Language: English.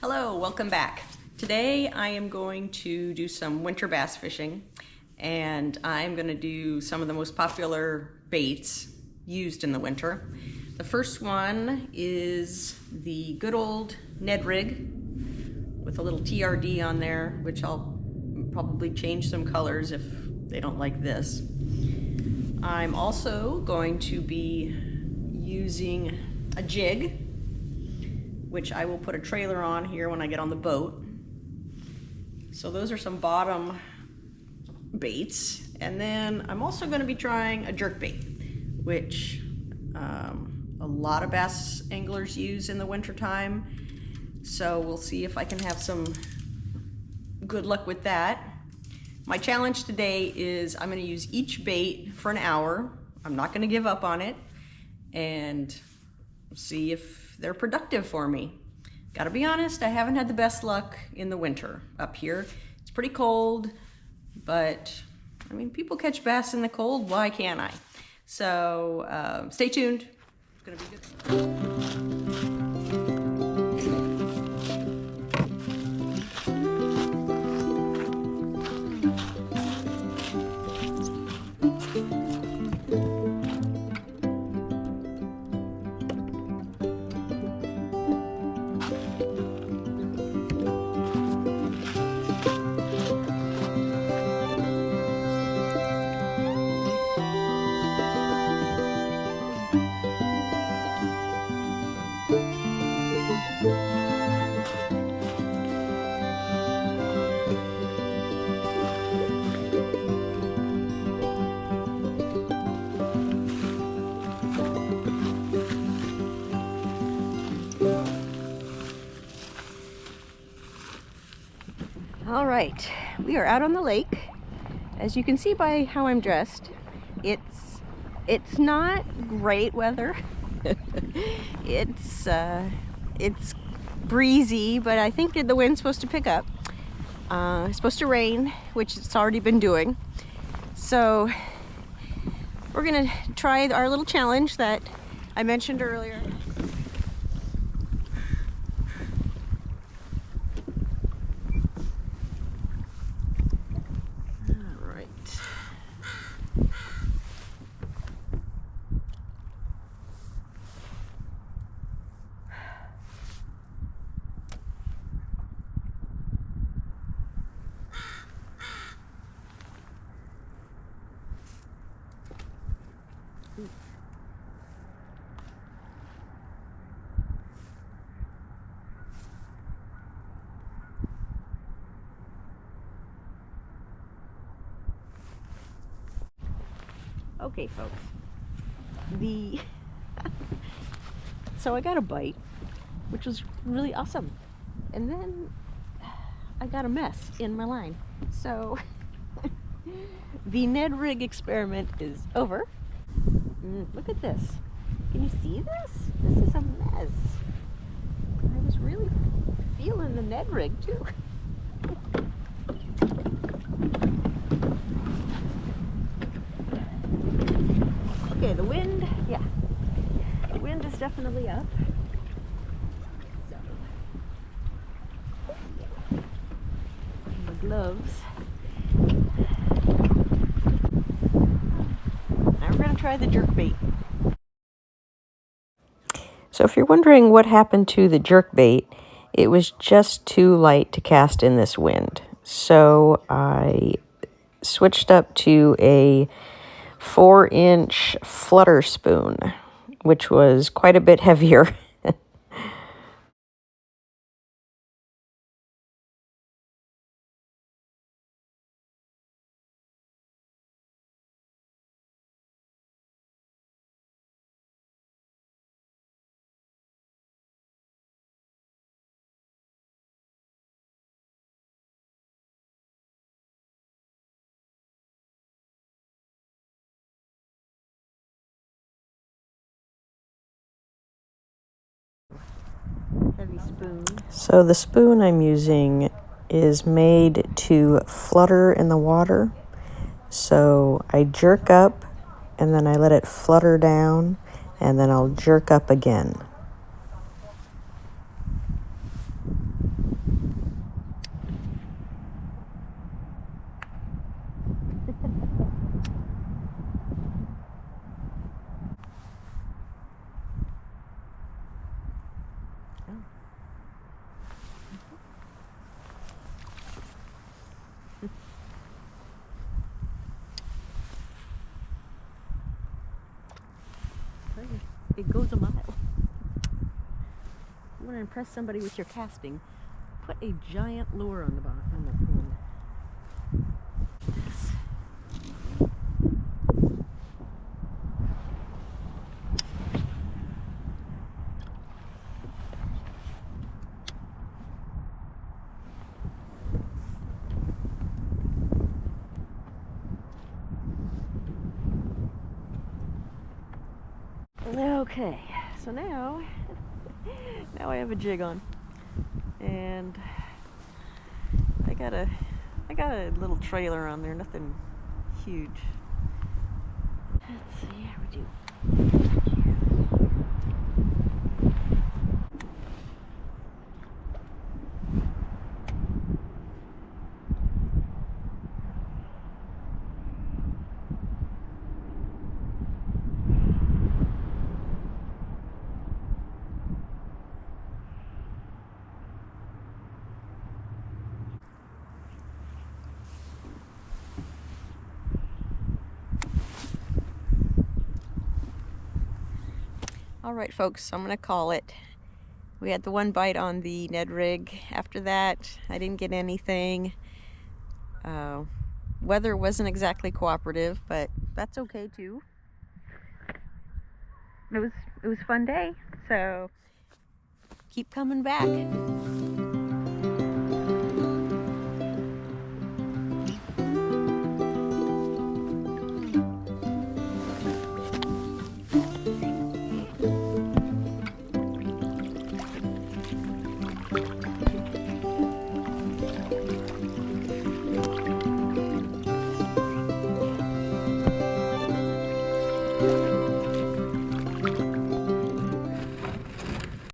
Hello, welcome back. Today I am going to do some winter bass fishing, and I'm going to do some of the most popular baits used in the winter. The first one is the good old Ned rig with a little TRD on there, which I'll probably change some colors if they don't like this. I'm also going to be using a jig, which I will put a trailer on here when I get on the boat. So those are some bottom baits. And then I'm also going to be trying a jerk bait, which a lot of bass anglers use in the wintertime. So we'll see if I can have some good luck with that. My challenge today is I'm going to use each bait for an hour. I'm not going to give up on it and see if they're productive for me. Gotta be honest, I haven't had the best luck in the winter up here. It's pretty cold, but I mean, people catch bass in the cold, why can't I? So stay tuned, it's gonna be good. All right, we are out on the lake. As you can see by how I'm dressed, it's not great weather. It's breezy, but I think the wind's supposed to pick up. It's supposed to rain, which it's already been doing. So we're gonna try our little challenge that I mentioned earlier. Okay, folks, so I got a bite, which was really awesome, and then I got a mess in my line. So the Ned rig experiment is over. Look at this. Can you see this? This is a mess. I was really feeling the Ned rig too. Okay, the wind, yeah, the wind is definitely up. So, my gloves. Now we're going to try the jerk bait. So if you're wondering what happened to the jerk bait, it was just too light to cast in this wind. So I switched up to a 4-inch flutter spoon, which was quite a bit heavier. Heavy spoon. So the spoon I'm using is made to flutter in the water. So I jerk up and then I let it flutter down and then I'll jerk up again. want to impress somebody with your casting, put a giant lure on the bottom, on the end. This. Okay, so now I have a jig on, and I got a little trailer on there, nothing huge. Let's see how we do. All right, folks, I'm gonna call it. We had the one bite on the Ned rig. After that, I didn't get anything. Weather wasn't exactly cooperative, but that's okay too. It was a fun day, so keep coming back.